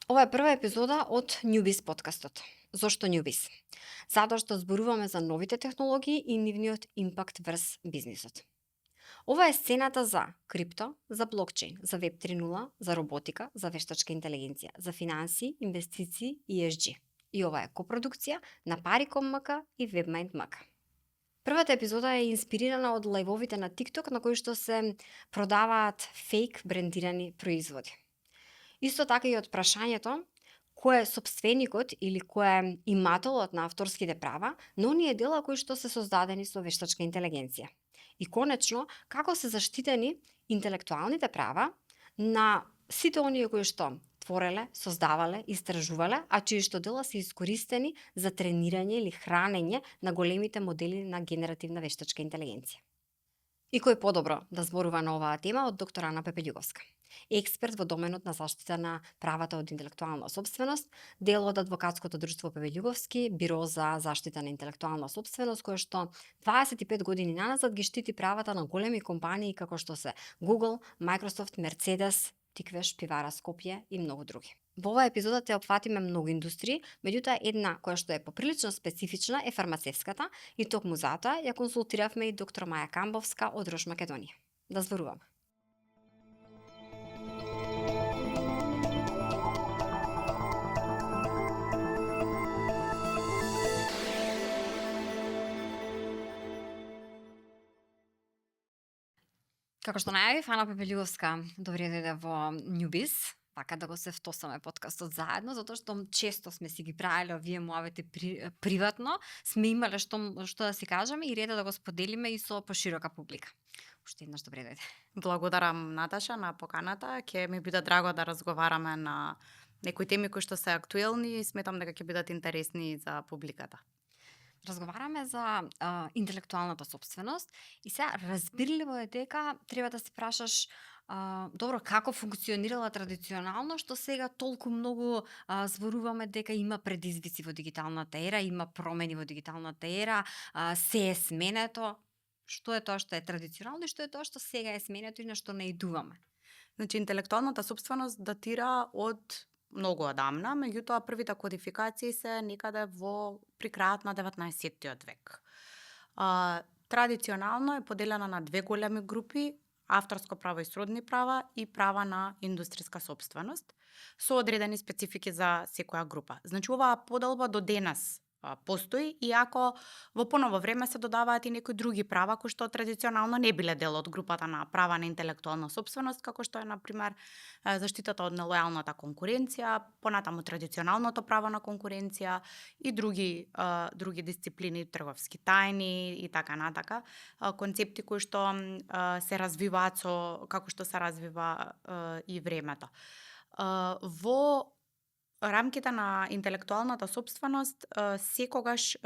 Ова е прва епизода од Newbiz подкастот. Зошто Newbiz? Затоа што зборуваме за новите технологии и нивниот импакт врз бизнисот. Ова е сцената за крипто, за блокчейн, за Web 3.0, за роботика, за вештачка интелигенција, за финанси, инвестиции и ESG. И ова е копродукција на Pari.com.mk и WebMind.mk. Првата епизода е инспирирана од лајвовите на TikTok на кои што се продаваат фейк брендирани производи. Исто така и од прашањето кој е собственикот или кој е имателот на авторските права на оние дела кои што се создадени со вештачка интелигенција. И конечно, како се заштитени интелектуалните права на сите оние кои што твореле, создавале, истражувале, а чии што дела се искористени за тренирање или хранење на големите модели на генеративна вештачка интелигенција. И кој подобро да зборува на оваа тема од доктор Ана Пепелјуговска, експерт во доменот на заштита на правата од интелектуална собственост, дел од адвокатското друштво Пепелјуговски, биро за заштита на интелектуална собственост, кое што 25 години наназад ги штити правата на големи компании како што се Google, Microsoft, Mercedes, Тиквеш, Пивара Скопје и многу други. Во оваа епизода те опфатиме многу индустрии, меѓутоа една која што е поприлично специфична е фармацевската и токму затоа ја консултиравме и доктор Маја Камбовска од Рош Македонија. Да зборуваме. Како што најавив, Ана Пепелјуговска добре дојде во Newbiz, така да го се втосаме подкастот заедно, затоа што често сме си ги правеле овие муавети приватно, сме имале што да си кажеме и редо да го споделиме и со поширока публика. Уште еднаш добре дојде. Благодарам, Наташа, на поканата. Ќе ми биде драго да разговараме на некои теми кои што се актуелни и сметам дека ќе бидат интересни за публиката. Разговараме за интелектуалната собственост и сега разбирливо е дека треба да се прашаш добро како функционирала традиционално, што сега толку многу зборуваме дека има предизвици во дигиталната ера, има промени во дигиталната ера, се е сменето. Што е тоа што е традиционално и што е тоа што сега е сменето и на што не идуваме? Значи, интелектуалната собственост датира од многу одамна, меѓутоа првите кодификации се некаде при крајот на 19-тиот век. Традиционално е поделена на две големи групи: авторско право и сродни права и права на индустријска собственост, со одредени специфики за секоја група. Значи, оваа поделба до денес постои, иако во поново време се додаваат и некои други права кои што традиционално не биле дел од групата на права на интелектуална собственост, како што е, например, заштитата од нелојалната конкуренција, понатаму традиционалното право на конкуренција и други дисциплини, трговски тајни и така натака, концепти кои што се развиваат како што се развива и времето. Во рамките на интелектуалната собственост секогаш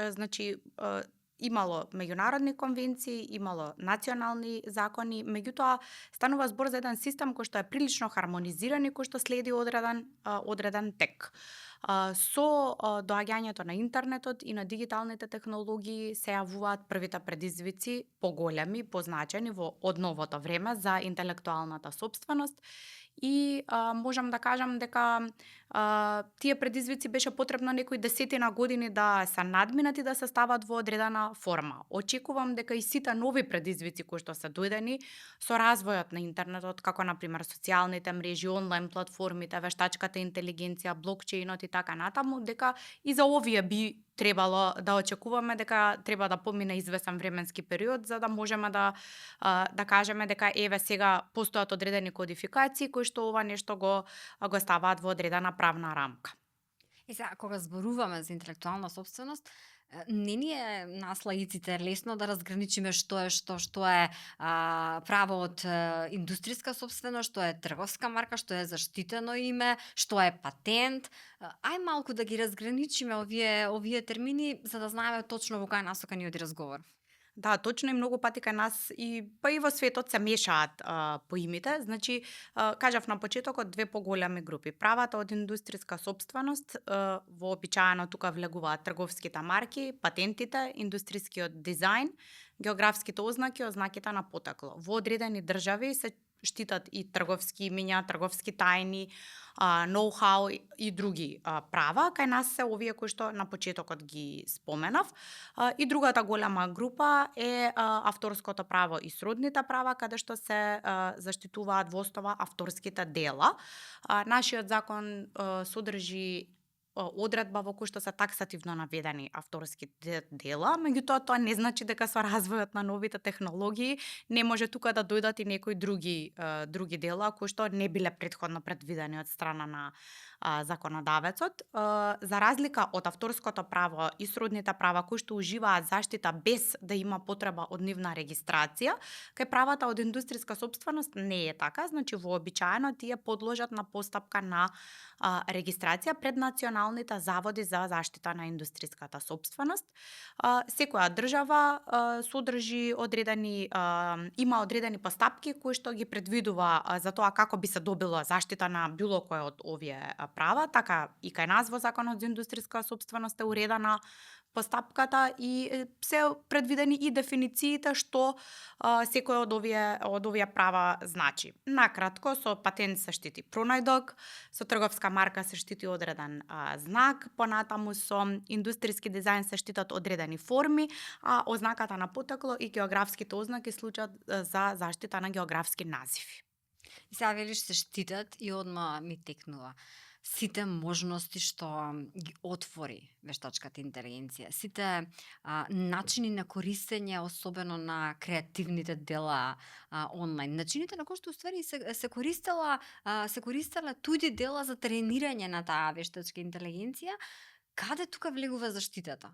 имало меѓународни конвенции, имало национални закони, меѓутоа станува збор за еден систем кој што е прилично хармонизиран и кој што следи одреден тек. Со доаѓањето на интернетот и на дигиталните технологии се јавуваат првите предизвици поголеми, позначени во одновото време за интелектуалната собственост и можам да кажам дека тие предизвици беше потребно некои десетина години да се надминати, да се стават во одредена форма. Очекувам дека и сите нови предизвици кои што се дојдени со развојот на интернетот, како например социјалните мрежи, онлайн платформите, вештачката интелигенција, блокчейнот и така натаму, дека и за овие би требало да очекуваме дека треба да помине извесен временски период за да можеме да кажеме дека еве сега постојат одредени кодификации кои што ова нешто го ставаат во одредена правна рамка. И сега, кога зборуваме за интелектуална собственост, не ни е нас лаиците лесно да разграничиме што е право од индустријска собственост, што е трговска марка, што е заштитено име, што е патент. Ај малку да ги разграничиме овие термини за да знаеме точно во која насока ни оди разговор. Да, точно, и многу пати кај нас и во светот се мешаат поимите. Значи, кажав на почетокот две поголеми групи. Правата од индустријска собственост, вообичаено тука влегуваат трговските марки, патентите, индустријскиот дизајн, географските ознаки, ознаките на потекло. Во одредени држави се штитат и трговски имиња, трговски тајни, ноу-хау и други права. Кај нас се овие кои што на почетокот ги споменав. И другата голема група е авторското право и сродните права, каде што се заштитуваат во основа авторските дела. Нашиот закон содржи одредба во кој што се таксативно наведени авторски дела, меѓутоа тоа не значи дека со развојот на новите технологии не може тука да дојдат и некои други дела кои што не биле претходно предвидени од страна на законодавецот. За разлика од авторското право и сродните права кои што уживаат заштита без да има потреба од нивна регистрација, кај правата од индустријска сопственост не е така, значи вообичаено тие подложат на постапка на регистрација пред националните заводи за заштита на индустријската сопственост. Секоја држава содржи има одредени постапки кои што ги предвидува за тоа како би се добила заштита на било кој од овие права, така и кај нас во Законот за индустријска сопственост е уредена постапката и се предвидени и дефинициите што секој од овие права значи. Накратко, со патент се штити пронајдок, со трговска марка се штити одреден знак, понатаму со индустријски дизајн се штитат одредени форми, а ознаката на потекло и географските ознаки служат за заштита на географски називи. И сега велиш се штитат и одма ми текнува сите можности што ги отвори вештачката интелигенција, сите начини на користење, особено на креативните дела онлайн, начините на кои што уствари се користела туди дела за тренирање на таа вештачка интелигенција, каде тука влегува заштитата?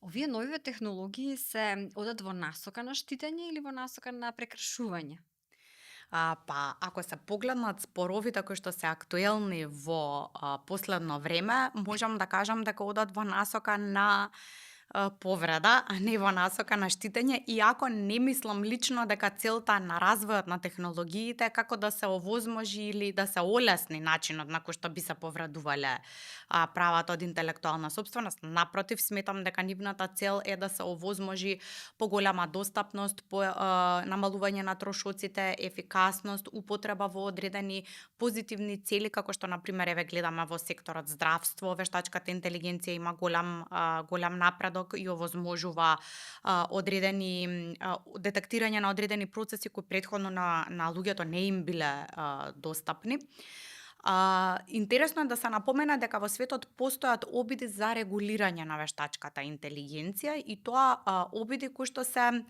Овие нови технологии се одат во насока на штитење или во насока на прекршување? Па, ако се погледнат споровите кои што се актуелни во последно време, можам да кажам дека одат во насока на повреда, а не во насока на штитење, иако не мислам лично дека целта на развојот на технологиите е како да се овозможи или да се олесни начинот на кој што би се повредувале правата од интелектуална сопственост. Напротив, сметам дека нивната цел е да се овозможи поголема достапност, намалување на трошоците, ефикасност, употреба во одредени позитивни цели, како што на пример еве гледаме во секторот здравство, вештачката интелигенција има голем напредок и овозможува детектирање на одредени процеси кои претходно на луѓето не им биле достапни. Интересно е да се напомена дека во светот постојат обиди за регулирање на вештачката интелигенција и тоа обиди кои што се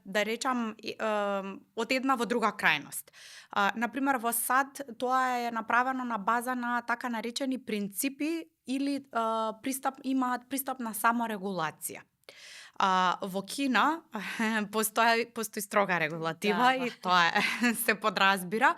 да речам од една во друга крајност. Например во САД тоа е направено на база на така наречени принципи или имаат пристап на саморегулација. Во Кина постои строга регулатива и тоа се подразбира.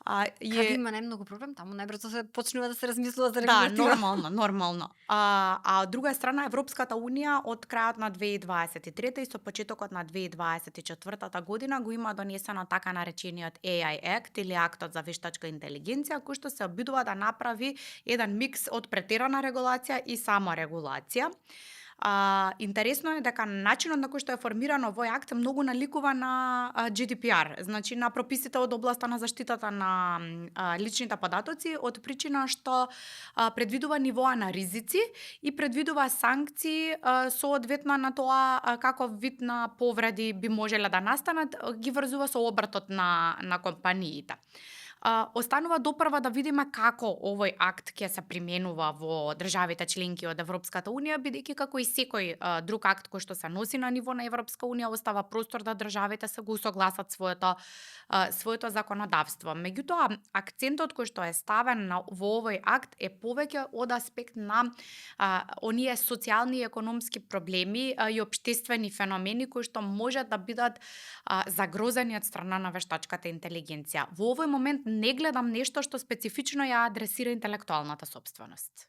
Каде има најмногу проблем, таму најбрзо се почнува да се размислува за Да, регулатива. нормално. А од друга страна, Европската Унија од крајот на 2023 и со почетокот на 2024 година го има донесено така наречениот AI Act или актот за вештачка интелигенција, кој што се обидува да направи еден микс од претерана регулација и саморегулација. Интересно е дека начинот на кој што е формирано овој акт многу наликува на GDPR, значи на прописите од областа на заштитата на личните податоци, од причина што предвидува нивоа на ризици и предвидува санкции соодветно на тоа каков вид на повреди би можеле да настанат, ги врзува со обртот на компаниите. Останува допрва да видиме како овој акт ќе се применува во државите членки од Европската Унија, бидејќи како и секој друг акт кој што се носи на ниво на Европска Унија остава простор да државите се го усогласат своето законодавство. Меѓутоа, акцентот кој што е ставен во овој акт е повеќе од аспект на оние социјални и економски проблеми и општествени феномени кои што можат да бидат загрозени од страна на вештачката интелигенција. Во овој момент не гледам нешто што специфично ја адресира интелектуалната сопственост.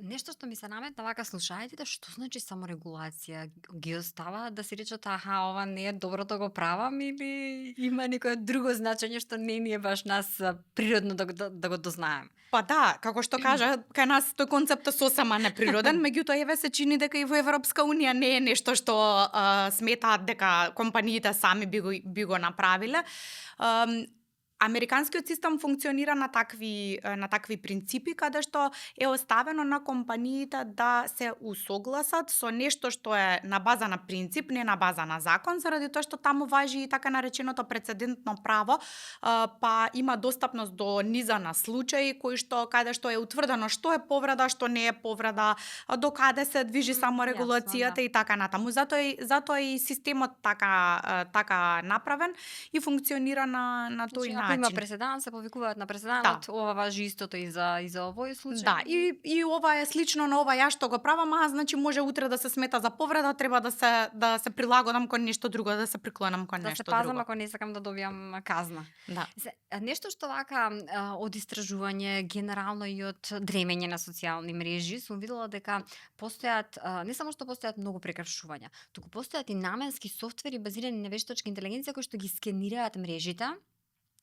Нешто што ми се наметна вака слушајте, што значи саморегулација? Ги остава да си речат, ова не е добро да го правам или има некое друго значење што не ни е баш нас природно да го дознаем? Па да, како што кажа, кај нас тој концепт е сосема неприроден, меѓутоа еве се чини дека и во Европска унија не е нешто што сметаат дека компаниите сами би го направиле. Американскиот систем функционира на такви принципи каде што е оставено на компаниите да се усогласат со нешто што е на база на принцип, не на база на закон, заради тоа што таму важи и така нареченото прецедентно право, па има достапност до низа на случаи каде што е утврдено што е повреда, што не е повреда, до каде се движи саморегулацијата и така натаму. Затоа и системот така направен и функционира на тој начин. Ако има преседан, се повикуваат на преседанот, ова важи истото и за овој случај. Да, и ова е слично на ова јас што го правам, значи може утре да се смета за повреда, треба да се прилагодам кон нешто друго, да се приклонам кон нешто друго. Да се пазам ако не сакам да добијам казна. Да. Нешто што вака од истражување генерално и од дремење на социјални мрежи сум видела дека постојат не само што постојат многу прекршувања, туку постојат и наменски софтвери базирани на вештачка интелигенција кои што ги скенираат мрежите,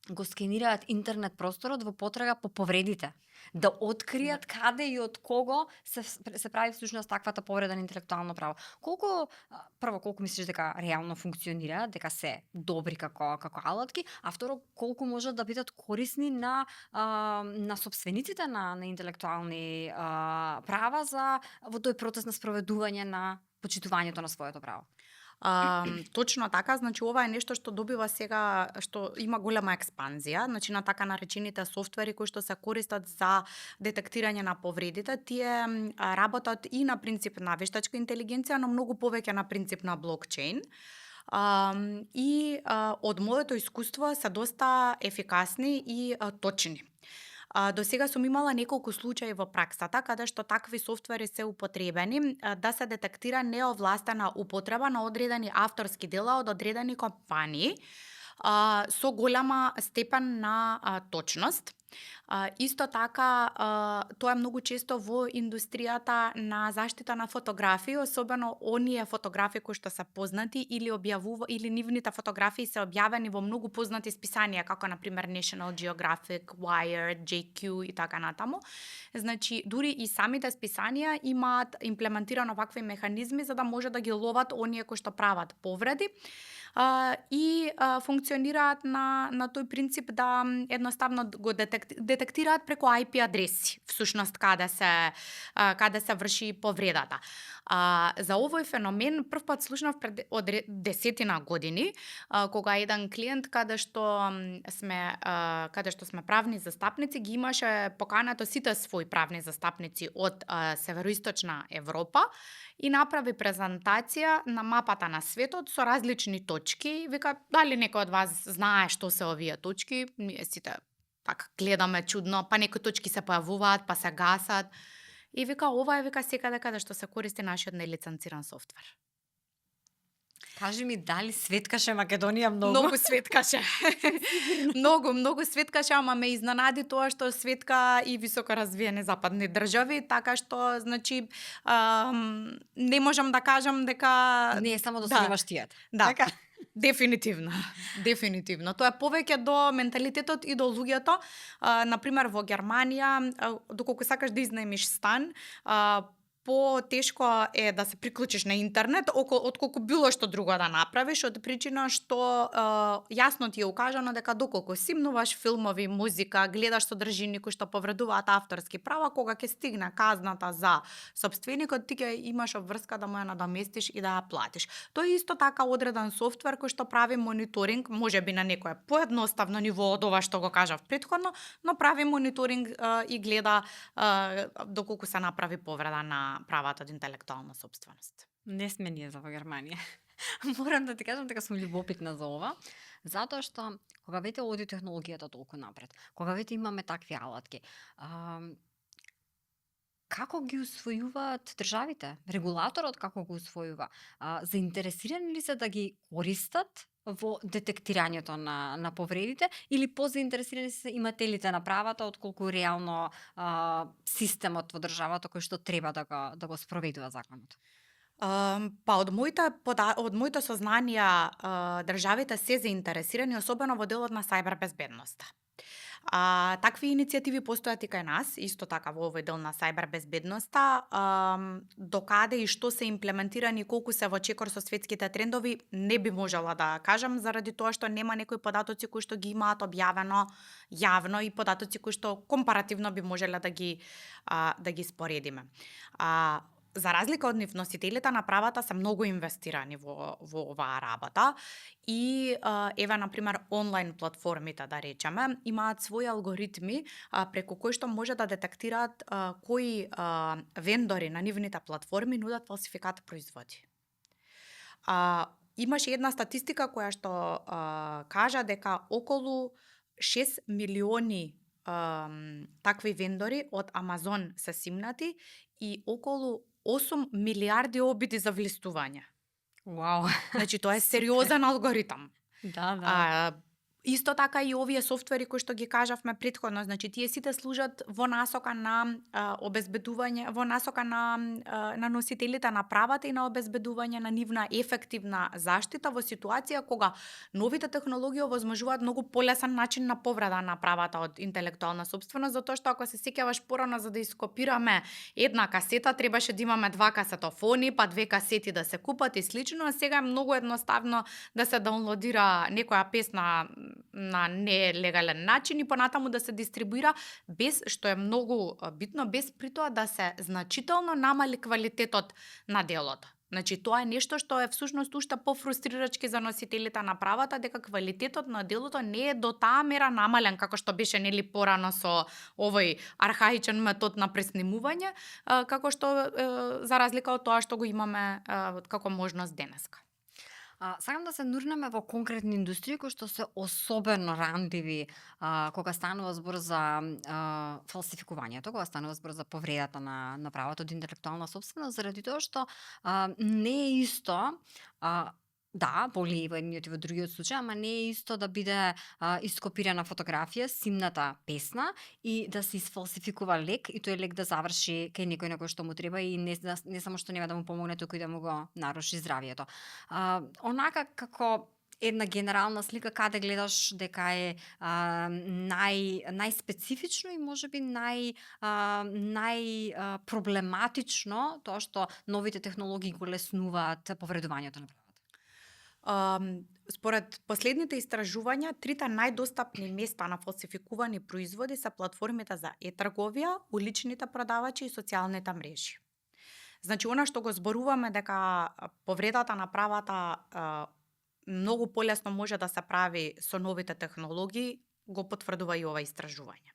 го скенираат интернет просторот во потрага по повредите, да откријат каде и од кого се прави всушност таквата повреда на интелектуално право. Колку мислиш дека реално функционира, дека се добри како алатки, а второ колку можат да бидат корисни на сопствениците на интелектуални права во тој процес на спроведување на почитувањето на своето право. Точно така, значи ова е нешто што добива сега, што има голема експанзија, значи на така наречените софтвери кои што се користат за детектирање на повредите, тие работат и на принцип на вештачка интелигенција, но многу повеќе на принцип на блокчейн. И од моето искуство се доста ефикасни и точни. До сега сум имала неколку случаи во праксата каде што такви софтвери се употребени да се детектира неовластена употреба на одредени авторски дела од одредени компании со голема степен на точност. Исто така, тоа е многу често во индустријата на заштита на фотографии, особено оние фотографии кои што се познати или нивните фотографии се објавени во многу познати списанија, како на пример National Geographic, Wired, JQ и така натаму. Значи, дури и самите списанија имаат имплементирано вакви механизми за да може да ги ловат оние кои што прават повреди. И функционираат на тој принцип да едноставно го детектираат преку IP адреси, всушност каде се врши повредата. За овој феномен првпат слушнав пред десетина години, кога еден клиент каде што сме правни застапници, ги имаше поканато сите своји правни застапници од североисточна Европа и направи презентација на мапата на светот со различни точки. Вика, дали некој од вас знае што се овие точки? Ние сите така гледаме чудно, па некои точки се појавуваат, па се гасат. И вика, ова е секаде каде што се користи нашиот нелиценциран софтвер. Кажи ми, дали светкаше Македонија многу? Многу светкаше. многу светкаше, ама ме изненади тоа што светка и високо развиени западни држави, така што, значи, не можам да кажам дека... Не е само до синемаштијата. Да. Така? Дефинитивно. Тоа е повеќе до менталитетот и до луѓето. Например, во Германија, доколку сакаш да изнаемиш стан, по-тешко е да се приклучиш на интернет отколку било што друго да направиш, од причина што јасно ти е укажано дека доколку симнуваш филмови, музика, гледаш содржини кои што повредуваат авторски права, кога ќе стигне казната за сопственикот, ти ќе имаш обврска да му ја надоместиш и да ја платиш. Тој исто така одреден софтвер кој што прави мониторинг, можеби на некое поедноставно ниво од ова што го кажав претходно, но прави мониторинг и гледа доколку се направи повреда на правата од интелектуална сопственост. Не сме ние за во Германија. Морам да ти кажам дека сум љубопитна за ова, затоа што кога вете оди технологијата толку напред, кога вете имаме такви алатки, како ги усвојуваат државите? Регулаторот како го усвојува? Заинтересирани ли се да ги користат во детектирањето на повредите или позаинтересирани се имателите на правата отколку реално системот во државата кој што треба да го спроведува законот? Па од моите сознанија, државите се заинтересирани, особено во делот на сајбер безбедноста. Такви иницијативи постојат и кај нас, исто така во овој дел на сајбер безбедноста. Докаде и што се имплементирани, колку се во чекор со светските трендови, не би можела да кажам, заради тоа што нема некои податоци кои што ги имаат објавено јавно и податоци кои што компаративно би можеле да ги споредиме. За разлика од нив, носителите на правата се многу инвестирани во оваа работа и еве на пример онлайн платформите, да речеме, имаат своји алгоритми преку кои што може да детектираат кои вендори на нивните платформи нудат фалсификат производи. Имаше една статистика која што кажа дека околу 6 милиони такви вендори од Амазон се симнати и околу 8 милиарди обиди за влистување. Вау. Значи тоа е сериозен алгоритам. Да. Исто така и овие софтвери кои што ги кажавме претходно, значи тие сите служат во насока на обезбедување, во насока на носителите на правата и на обезбедување на нивна ефективна заштита во ситуација кога новите технологии овозможуваат многу полесен начин на повреда на правата од интелектуална сопственост, затоа што ако се сеќаваш порано за да ископираме една касета требаше да имаме 2 касетофони, па 2 касети да се купат и слично, а сега е многу едноставно да се даунлодира некоја песна на нелегален начин и понатаму да се дистрибуира без, што е многу битно, без при тоа да се значително намали квалитетот на делото. Значи тоа е нешто што е всушност уште пофрустрирачки за носителите на правата, дека квалитетот на делото не е до таа мера намален како што беше нели порано со овој архаичен метод на преснимување, како што за разлика од тоа што го имаме како можност денеска. Сакам да се нурнеме во конкретни индустрии кои што се особено рандливи кога станува збор за фалсификувањето, кога станува збор за повредата на правото од интелектуална сопственост, заради тоа што не е исто да, боли и во едниот и во другиот случај, ама не е исто да биде ископирана фотографија, симната песна и да се isфалсификува лек и тој лек да заврши кај некој на кој што му треба и не само што нема да му помогне, туку и да му го наруши здравието. Онака како една генерална слика каде гледаш дека е најспецифично и можеби проблематично тоа што новите технологии го леснуваат повредувањето на правата. Според последните истражувања, 3 најдостапни места на фалсификувани производи се платформите за е-трговија, уличните продавачи и социјалните мрежи. Значи, она што го зборуваме дека повредата на правата многу полесно може да се прави со новите технологии, го потврдува и ова истражување.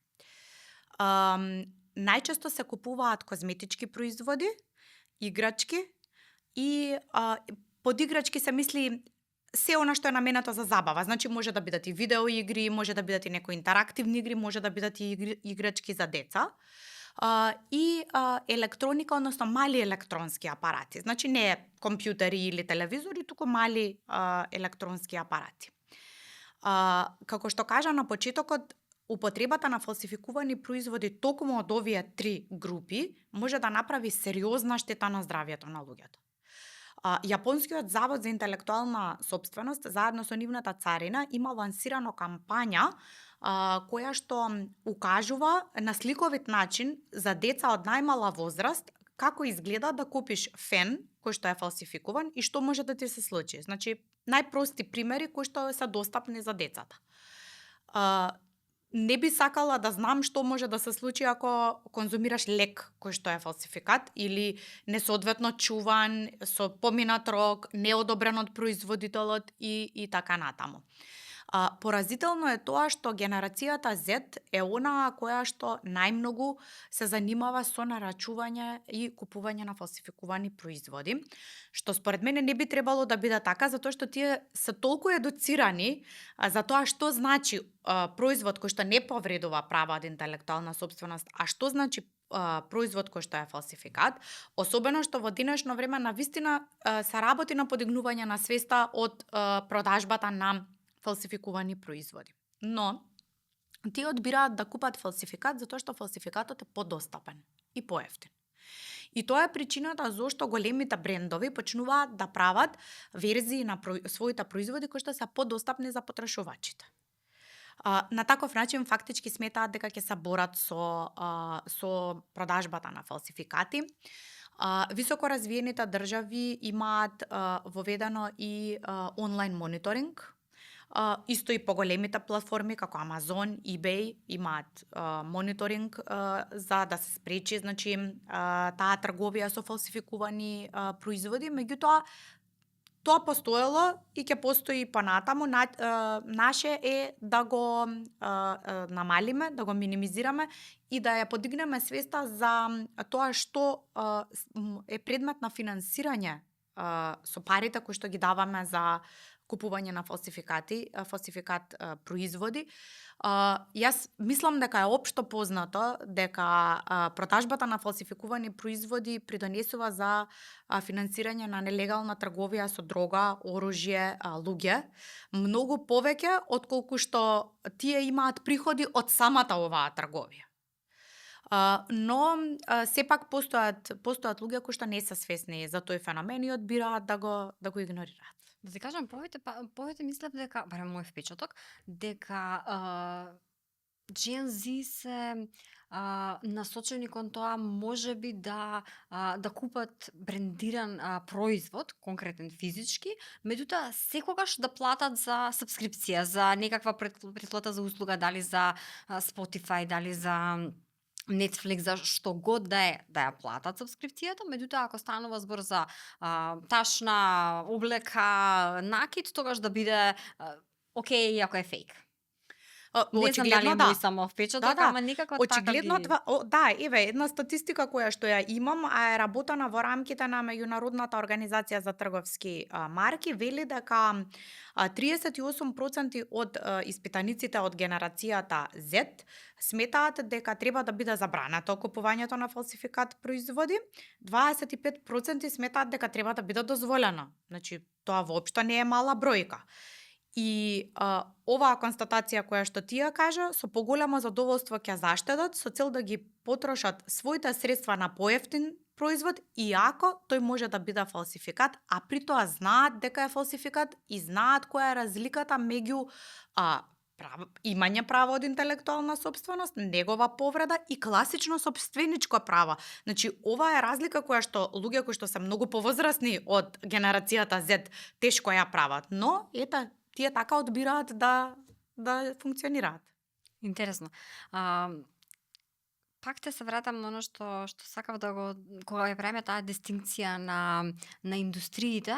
Најчесто се купуваат козметички производи, играчки и под играчки се мисли се она што е наменето за забава. Значи може да бидат и видеоигри, може да бидат и некои интерактивни игри, може да бидат и играчки за деца. И електроника, односно мали електронски апарати. Значи не е компјутери или телевизори, туку мали електронски апарати. Како што кажа на почетокот, употребата на фалсификувани производи токму од овие 3 групи може да направи сериозна штета на здравието на луѓето. Јапонскиот завод за интелектуална сопственост заедно со нивната царина има лансирано кампања која што укажува на сликовит начин за деца од најмала возраст како изгледа да купиш фен кој што е фалсификуван и што може да ти се случи. Значи најпрости примери кои што се достапни за децата. Не би сакала да знам што може да се случи ако конзумираш лек кој што е фалсификат или несоодветно чуван, со поминат рок, неодобрен од производителот и така натаму. Поразително е тоа што генерацијата Z е онаа која што најмногу се занимава со нарачување и купување на фалсификувани производи, што според мене не би требало да биде така, затоа што тие се толку едуцирани за тоа што значи производ кој што не повредува права од интелектуална собственост, а што значи производ кој што е фалсификат, особено што во денешно време на вистина се работи на подигнување на свеста од продажбата на фалсификувани производи. Но, тие одбираат да купат фалсификат затоа што фалсификатот е подостапен и поевтин. И тоа е причината зошто големите брендови почнуваат да прават верзии на своите производи кои што се подостапни за потрошувачите. На таков начин фактички сметаат дека ќе се борат со продажбата на фалсификати. Високо развиените држави имаат воведено и онлайн мониторинг. Исто и поголемите платформи како Amazon, eBay имаат мониторинг за да се спречи таа трговија со фалсификувани производи, меѓутоа тоа постоело и ќе постои и понатаму. Наше е да го намалиме, да го минимизираме и да ја подигнеме свеста за тоа што е предмет на финансирање со парите кои што ги даваме за купување на фалсификат производи. Јас мислам дека е општо познато дека продажбата на фалсификувани производи придонесува за финансирање на нелегална трговија со дрога, оружје, луѓе, многу повеќе отколку што тие имаат приходи од самата оваа трговија. Но сепак постојат луѓе кои што не се свесни за тој феномен и одбираат да го игнорираат. Да ти кажам, повеќе мислев дека, барем мој впечаток, дека Gen Z се насочени кон тоа можеби да купат брендиран производ, конкретен физички, меѓутоа секогаш да платат за сабскрипција, за некаква претплата за услуга, дали за Spotify, дали за Netflix, за што год да ја платат сабскрипцијата, меѓутоа ако станува збор за ташна, облека, накид, тогаш да биде окей, ако е фейк. Не знам дали е мој само впечаток, ама некако очигледно така ги... еве една статистика која што ја имам, а е работена во рамките на меѓународната организација за трговски марки, вели дека 38% од испитаниците од генерацијата Z сметаат дека треба да биде забрането купувањето на фалсификат производи, 25% сметаат дека треба да биде дозволено. Значи, тоа воопшто не е мала бројка. И оваа констатација која што ти ја кажа, со поголемо задоволство ќе заштедат со цел да ги потрошат своите средства на поевтин производ, иако тој може да биде фалсификат, а при тоа знаат дека е фалсификат и знаат која е разликата меѓу имање право од интелектуална собственост, негова повреда и класично собственичко право. Значи, ова е разлика која што луѓе кои што се многу повозрасни од генерацијата Z тешко ја прават, но ета тие така одбираат да функционираат. Интересно. Пак те се вратам на оно што сакав да го, кога ја правиме таа дистинкција на индустриите,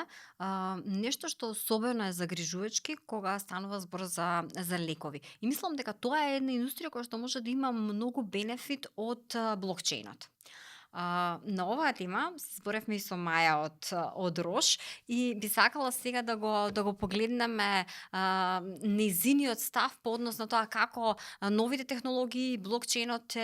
нешто што особено е загрижувачки кога станува збор за лекови. И мислам дека тоа е една индустрија која што може да има многу бенефит од блокчейнот. На оваа тема се зборевме и со Маја од Рош и би сакала сега да го погледнеме незиниот став по однос на тоа како новите технологии и блокчейнот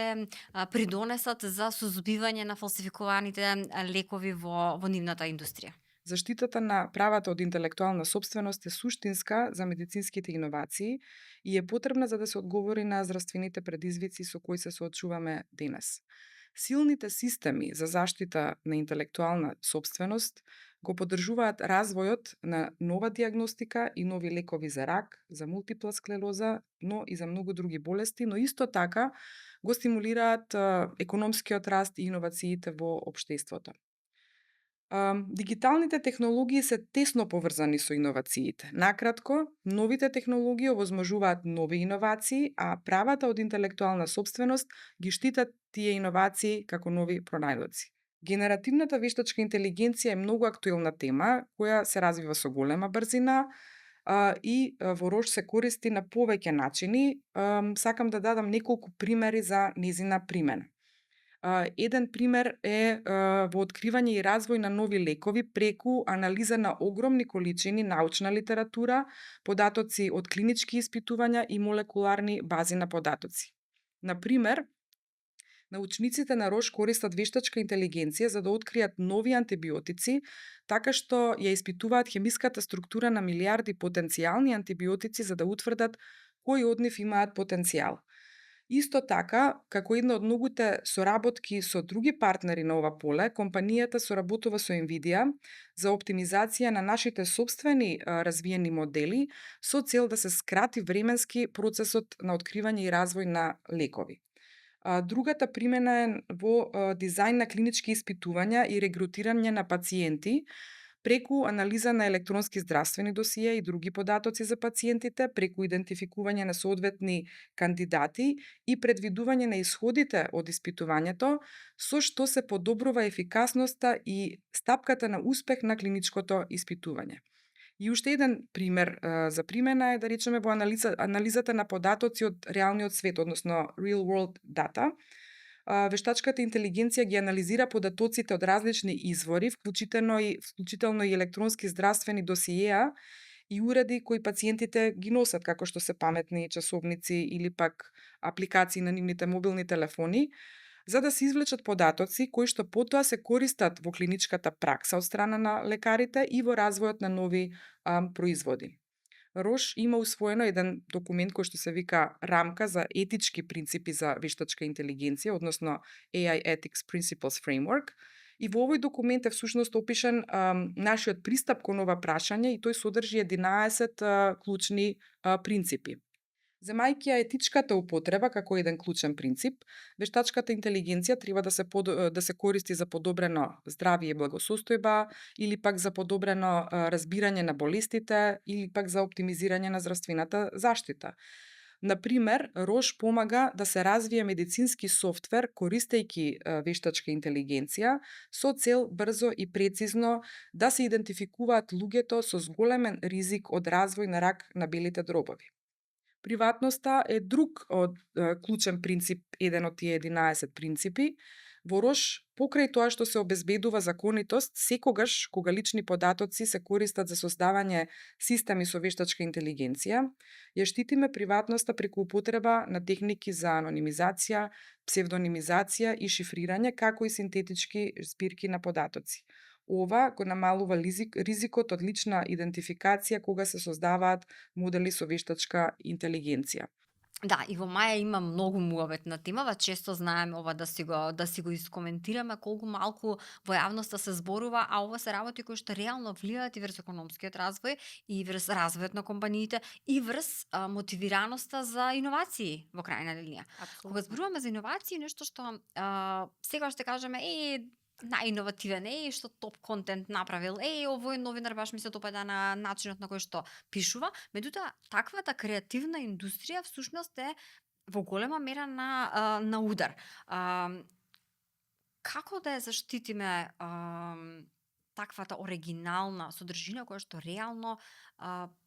придонесат за сузбивање на фалсификуваните лекови во нивната индустрија. Заштитата на правата од интелектуална собственост е суштинска за медицинските иновации и е потребна за да се одговори на здравствените предизвици со кои се соочуваме денес. Силните системи за заштита на интелектуална собственост го поддржуваат развојот на нова диагностика и нови лекови за рак, за мултипла склероза, но и за многу други болести, но исто така го стимулираат економскиот раст и иновациите во општеството. Дигиталните технологии се тесно поврзани со иновациите. Накратко, новите технологии овозможуваат нови иновации, а правата од интелектуална собственост ги штитат тие иновации како нови пронајдоци. Генеративната вештачка интелигенција е многу актуелна тема, која се развива со голема брзина, и во Рош се користи на повеќе начини. Сакам да дадам неколку примери за незина примена. Еден пример е во откривање и развој на нови лекови преку анализа на огромни количини научна литература, податоци од клинички испитувања и молекуларни бази на податоци. Например, научниците на Рош користат вештачка интелигенција за да откријат нови антибиотици, така што ја испитуваат хемиската структура на милиарди потенцијални антибиотици за да утврдат кои од нив имаат потенцијал. Исто така, како една од многуте соработки со други партнери на ова поле, компанијата соработува со Nvidia за оптимизација на нашите собствени развиени модели со цел да се скрати временски процесот на откривање и развој на лекови. Другата примена е во дизајн на клинички испитувања и регрутирање на пациенти преку анализа на електронски здравствени досиеа и други податоци за пациентите, преку идентификување на соодветни кандидати и предвидување на исходите од испитувањето, со што се подобрува ефикасноста и стапката на успех на клиничкото испитување. И уште еден пример за примена е, да речеме, во анализата на податоци од реалниот свет, односно real world data. Вештачката интелигенција ги анализира податоците од различни извори, вклучително и електронски здравствени досиеа и уреди кои пациентите ги носат, како што се паметни часовници или пак апликации на нивните мобилни телефони, за да се извлечат податоци кои што потоа се користат во клиничката пракса од страна на лекарите и во развојот на нови производи. Рош има усвоено еден документ кој што се вика рамка за етички принципи за вештачка интелигенција, односно AI Ethics Principles Framework, и во овој документ е всушност опишан нашиот пристап кон ова прашање и тој содржи 11 клучни принципи. Земајќи ја етичката употреба како еден клучен принцип, вештачката интелигенција треба да се користи за подобрено здравје и благосостојба, или пак за подобрено разбирање на болестите, или пак за оптимизирање на здравствената заштита. Например, Рош помага да се развие медицински софтвер користејќи вештачка интелигенција со цел брзо и прецизно да се идентификуваат луѓето со зголемен ризик од развој на рак на белите дробови. Приватноста е друг од клучен принцип, еден од тие 11 принципи. Во Рош, покрај тоа што се обезбедува законитост, секогаш кога лични податоци се користат за создавање системи со вештачка интелигенција, ја штитиме приватноста преку употреба на техники за анонимизација, псевдонимизација и шифрирање, како и синтетички збирки на податоци. Ова го намалува ризикот од лична идентификација кога се создаваат модели со вештачка интелигенција. Да, и во Маја има многу муабет на темава, често знаеме ова да си го искоментираме колку малку во јавноста се зборува, а ова се работи кои што реално влијаат и врз економскиот развој, и врз развојот на компаниите, и врз мотивираноста за иновации во крајна линија. Кога зборуваме за иновации, нешто што сега ще кажеме најиновативен, што топ контент направил, овој новинар баш ми се допаѓа на начинот на кој што пишува, меѓутоа таквата креативна индустрија всушност е во голема мера на удар. Како да ја заштитиме таквата оригинална содржина која што реално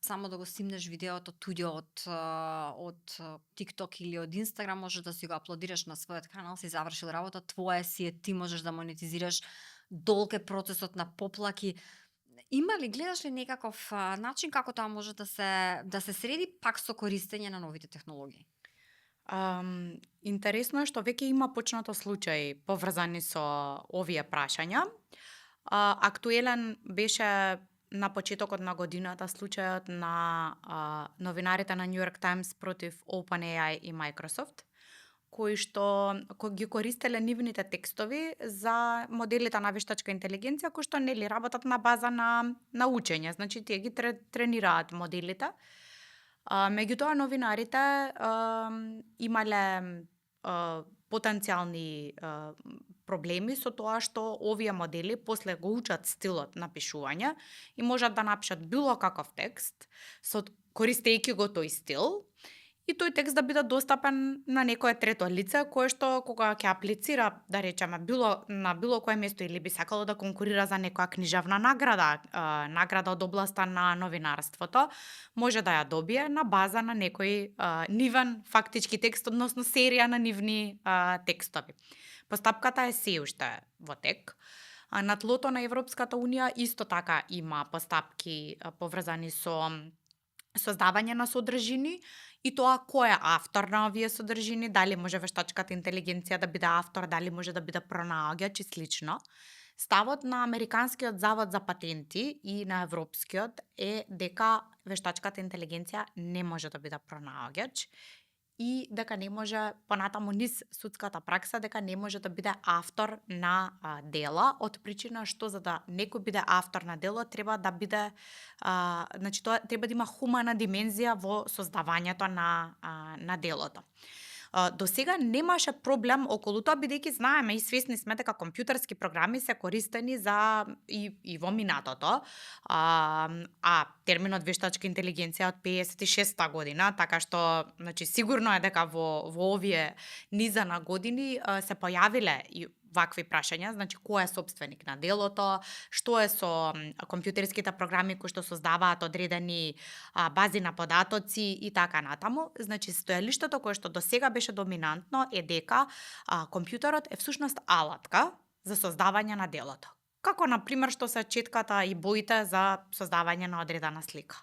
само да го снимнеш видеото туѓо од TikTok или од Instagram, можеш да си го аплодираш на својот канал, си завршил работа, твое си е, ти можеш да монетизираш, долг е процесот на поплаки. Има ли, гледаш ли некаков начин како тоа може да се среди пак со користење на новите технологии? Интересно е што веќе има почнато случаи поврзани со овие прашања. Актуелен беше на почетокот на годината случајот на новинарите на New York Times против OpenAI и Microsoft, кои ги користеле нивните текстови за моделите на вештачка интелигенција кои што нели работат на база на учење, значи тие ги тренираат моделите. Меѓутоа новинарите имале потенцијални проблеми со тоа што овие модели после го учат стилот на пишување и можат да напишат било каков текст со користејќи го тој стил и тој текст да биде достапен на некое трето лице кое што кога ќе аплицира, да речеме, било кое место или би сакало да конкурира за некоја книжевна награда, награда од областа на новинарството, може да ја добие на база на некој нивен фактички текст, односно серија на нивни текстови. Постапката е се уште во тек. На тлото на Европската унија исто така има постапки поврзани со создавање на содржини и тоа кој е автор на овие содржини, дали може вештачката интелигенција да биде автор, дали може да биде пронаоѓач и слично. Ставот на Американскиот завод за патенти и на Европскиот е дека вештачката интелигенција не може да биде пронаоѓач и дека не може, понатаму низ судската пракса, дека не може да биде автор на дела, од причина што за да некој биде автор на дело треба да биде, значи тоа треба да има хумана димензија во создавањето на делото. До сега немаше проблем околу тоа, бидејќи знаеме и свесни сме дека компјутерски програми се користени за и во минатото, а терминот вештачка интелигенција од 56-та година, така што значи сигурно е дека во овие низа на години се појавиле и вакви прашања, значи кој е собственик на делото, што е со компјутерските програми кои што создаваат одредени бази на податоци и така натаму. Значи стојалиштето кое што досега беше доминантно е дека компјутерот е всушност алатка за создавање на делото. Како на пример што се четката и боите за создавање на одредена слика.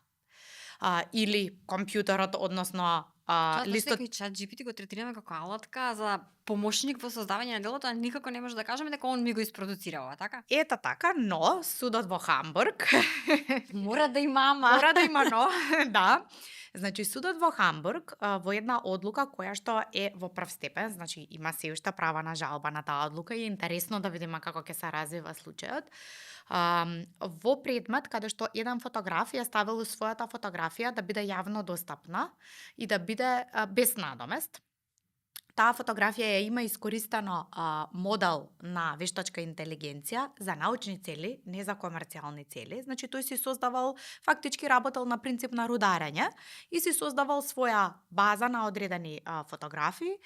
Или компјутерот, односно листот и чат GPT го третираме како алатка за помошник во создавање на делото, а никако не може да кажеме дека он ми го испроducирава, така? Ета така, но судот во Хамбург мора да има но, да. Значи судот во Хамбург во една одлука која што е во прв степен, значи има се уште права на жалба на таа одлука и е интересно да видиме како ќе се развива случајот. Во предмет каде што еден фотограф ја ставил својата фотографија да биде јавно достапна и да биде без надомест. Таа фотографија ја има искористено модел на вештачка интелигенција за научни цели, не за комерцијални цели. Значи тој си создавал, фактички работел на принцип на рударење и си создавал своја база на одредени фотографии.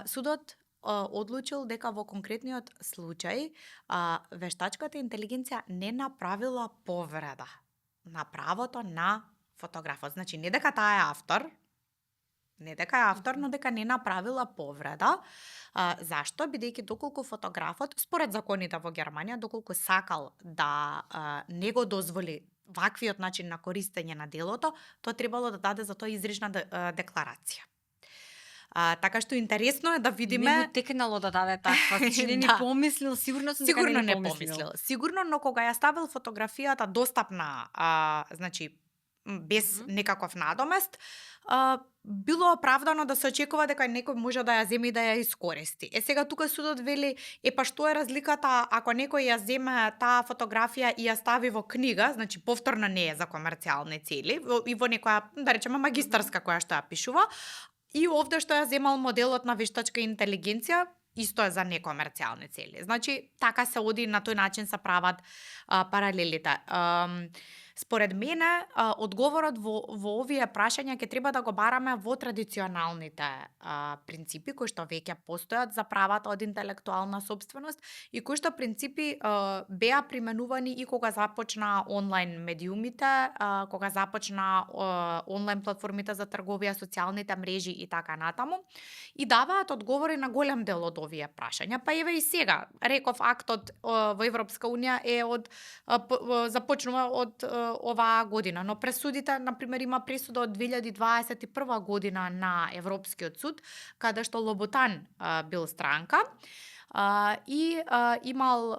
Судот одлучил дека во конкретниот случај вештачката интелигенција не направила повреда на правото на фотографот. Значи не дека таа е автор, но дека не направила повреда. Зашто? Бидејќи доколку фотографот, според законите во Германија, доколку сакал да не го дозволи ваквиот начин на користење на делото, тоа требало да даде за тоа изрична декларација. Така што интересно е да видиме... Не му текнало да даде таква, не ни помислил, сигурно не помислил. Сигурно, но кога ја ставил фотографијата достапна, значи без некаков надомест, било оправдано да се очекува дека некој може да ја земе и да ја искористи. Сега тука судот вели, па што е разликата ако некој ја земе таа фотографија и ја стави во книга, значи повторно не е за комерцијални цели, и во некоја, да речеме, магистарска која што ја пишува, и овде што ја земал моделот на вештачка интелигенција, исто е за некомерцијални цели. Значи, така се оди, на тој начин се прават паралелите. Според мене, одговорот во овие прашања ќе треба да го бараме во традиционалните принципи кои што веќе постојат за правата од интелектуална собственост и кои што принципи беа применувани и кога започна онлайн медиумите, кога започна онлайн платформите за трговија, социјалните мрежи и така натаму, и даваат одговори на голем дел од овие прашања. Па еве и сега, реков, актот во Европска унија е започнува од оваа година, но пресудите, например, има пресуда од 2021 година на Европскиот суд, каде што Лоботан бил странка и имал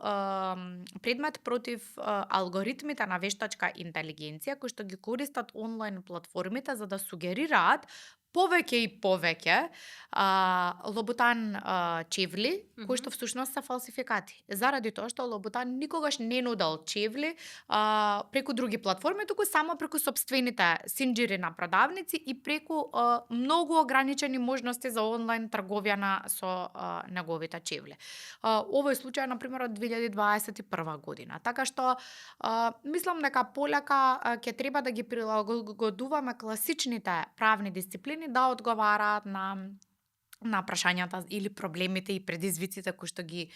предмет против алгоритмите на вештачка интелигенција кои што ги користат онлайн платформите за да сугерираат повеќе и повеќе Лоботан чевли, кои што всушност се фалсификати. Заради тоа што Лоботан никогаш не нудел чевли преку други платформи, туку само преку собствените синџири на продавници и преку многу ограничени можности за онлайн трговија со неговите чевли. Овој случај, например, од 2021 година. Така што мислам дека полека ќе треба да ги прилагодуваме класичните правни дисциплини капацитетни да одговараат на прашањата или проблемите и предизвиците кои што ги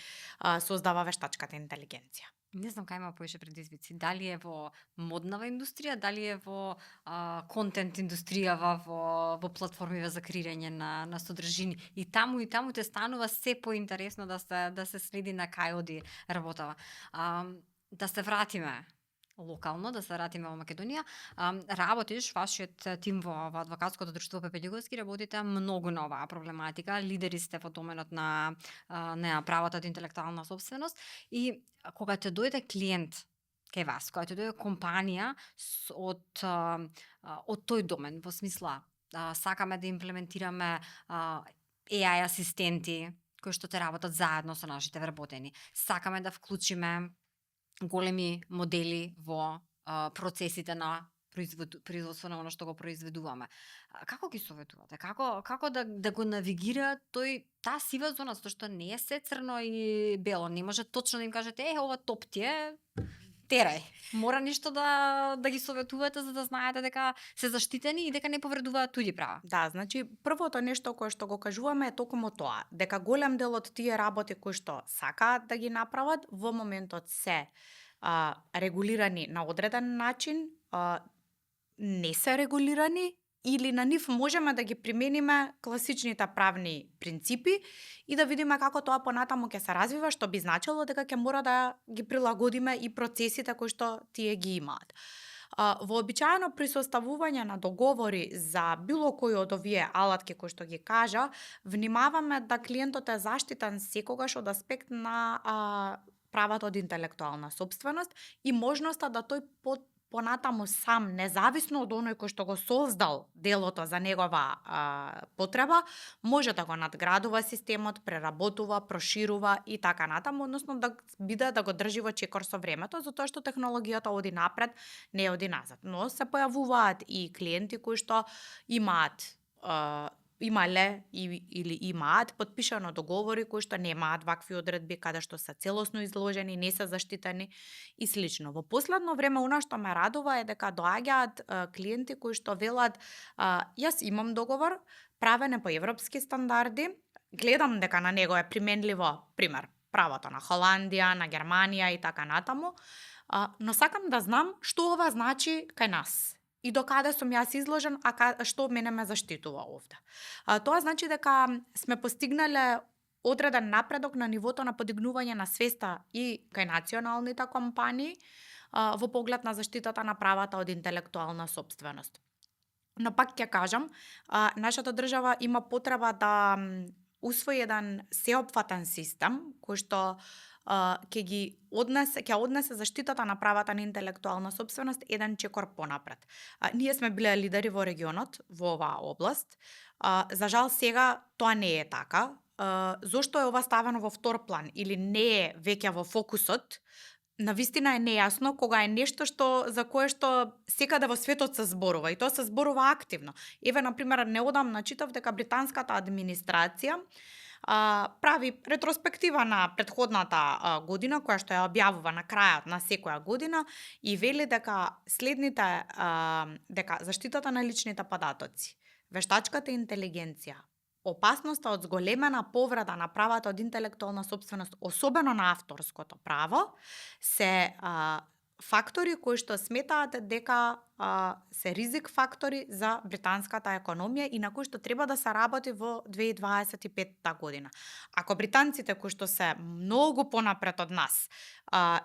создава вештачката интелигенција. Не знам кај има поише предизвици. Дали е во моднава индустрија, дали е во контент индустријава, во платформиве за креирање на содржини. И таму те станува се поинтересно да се следи на кај оди работава. Да се вратиме локално, да се вратиме во Македонија. Работиш, вашиот тим во адвокатското друштво Пепе Љуговски, работите многу на оваа проблематика. Лидери сте во доменот на правото од интелектуална собственост и кога те дојде клиент кај вас, кога те дојде компанија од тој домен, во смисла сакаме да имплементираме AI асистенти кои што те работат заедно со нашите вработени. Сакаме да вклучиме големи модели во процесите на производство на оно што го произведуваме. Како ги советувате? Како да го навигира таа сива зона, затоа што не е се црно и бело, не може точно да им кажете ова топ ти е, терај. Мора нешто да ги советувате за да знаете дека се заштитени и дека не повредуваат туѓи права. Да, значи првото нешто кое што го кажуваме е токму тоа, дека голем дел од тие работи кои што сакаат да ги направат во моментот се регулирани на одреден начин, не се регулирани или на нив можеме да ги примениме класичните правни принципи и да видиме како тоа понатаму ќе се развива, што би значило дека ќе мора да ги прилагодиме и процесите кои што тие ги имаат. Вообичаено при составување на договори за било кој од овие алатки кои што ги кажа, внимаваме да клиентот е заштитен секогаш од аспект на правото од интелектуална собственост и можноста да тој понатаму сам, независно од оној кој што го создал делото за негова потреба, може да го надградува системот, преработува, проширува и така натаму, односно да биде да го држи во чекор со времето, затоа што технологијата оди напред, не оди назад. Но се појавуваат и клиенти кои што имале или имаат потпишано договори кои што немаат вакви одредби, каде што се целосно изложени, не се заштитени и слично. Во последно време, она што ме радува е дека доаѓаат клиенти кои што велат јас имам договор, правен е по европски стандарди, гледам дека на него е применливо, пример, правото на Холандија, на Германија и така натаму, но сакам да знам што ова значи кај нас. И до каде сум јас изложен, што мене ме заштитува овде. Тоа значи дека сме постигнале одреден напредок на нивото на подигнување на свеста и кај националните компании во поглед на заштитата на правата од интелектуална собственост. Но пак ќе кажам, нашата држава има потреба да усвои еден сеопфатен систем кој што ќе однесе заштитата на правата на интелектуална собственост еден чекор понапред. Ние сме биле лидери во регионот во оваа област. За жал сега тоа не е така. Зошто е ова ставено во втор план или не е веќе во фокусот? Навистина е нејасно кога е нешто за кое што секаде во светот се зборува и тоа се зборува активно. Еве на пример неодамна читав дека британската администрација прави ретроспектива на претходната година, која што ја објавува на крајот на секоја година и вели дека дека заштитата на личните податоци, вештачката интелигенција, опасноста од зголемена повреда на правата од интелектуална собственост, особено на авторското право, се фактори кои што сметаат дека се ризик фактори за британската економија и на кои што треба да се работи во 2025 година. Ако британците кои што се многу понапред од нас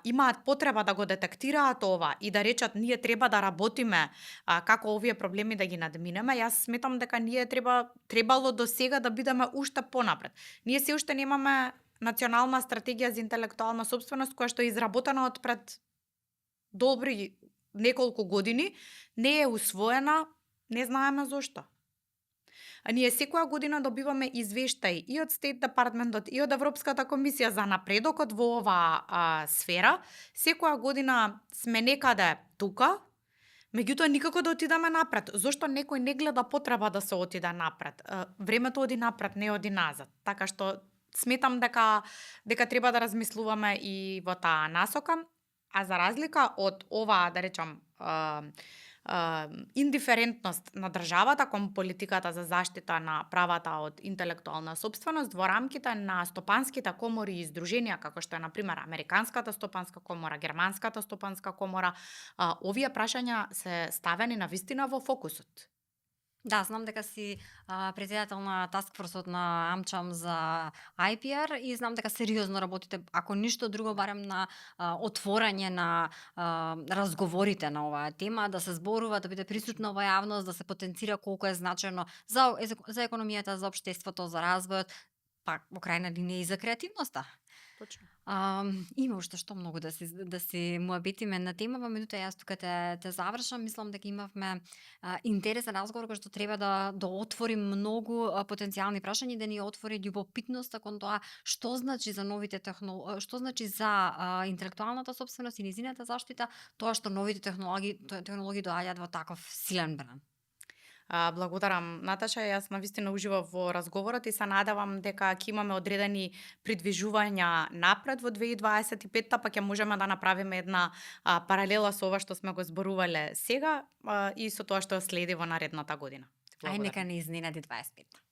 имаат потреба да го детектираат ова и да речат ние треба да работиме како овие проблеми да ги надминеме, јас сметам дека ние требало до сега да бидеме уште понапред. Ние се уште немаме национална стратегија за интелектуална собственост која што е изработена од пред добри неколку години, не е усвоена, не знаеме зошто. Ние секоја година добиваме извештаи и од State Department-от и од Европската комисија за напредокот во оваа сфера. Секоја година сме некаде тука, меѓутоа никако да отидеме напред. Зошто некој не гледа потреба да се отиде напред? Времето оди напред, не оди назад. Така што сметам дека треба да размислуваме и во таа насока. А за разлика од оваа, да речам, индиферентност на државата кон политиката за заштита на правата од интелектуална сопственост во рамките на стопанските комори и издруженија, како што е, например, Американската стопанска комора, Германската стопанска комора, овие прашања се ставени на вистина во фокусот. Да, знам дека си председател на таскфорсот на Амчам за IPR и знам дека сериозно работите, ако ништо друго, барем на отворање на разговорите на оваа тема, да се зборува, да биде присутна во јавност, да се потенцира колку е значено за економијата, за општеството, за развојот, па во крајна линија и за креативноста. Точно. Има уште што многу да си муабетиме на темава, меѓутоа јас тука те завршам. Мислам дека имавме интересен разговор кој што треба да отвори многу потенцијални прашања и да ни отвори љубопитноста кон тоа што значи за новите што значи за интелектуалната сопственост и нејзината заштита тоа што новите технологии доаѓаат во таков силен бран. Благодарам, Наташа. Јас навистина уживав во разговорот и се надевам дека ќе имаме одредени придвижувања напред во 2025-та, па ќе можеме да направиме една паралела со ова што сме го зборувале сега и со тоа што следи во наредната година. Ај, нека не изненади 25-та.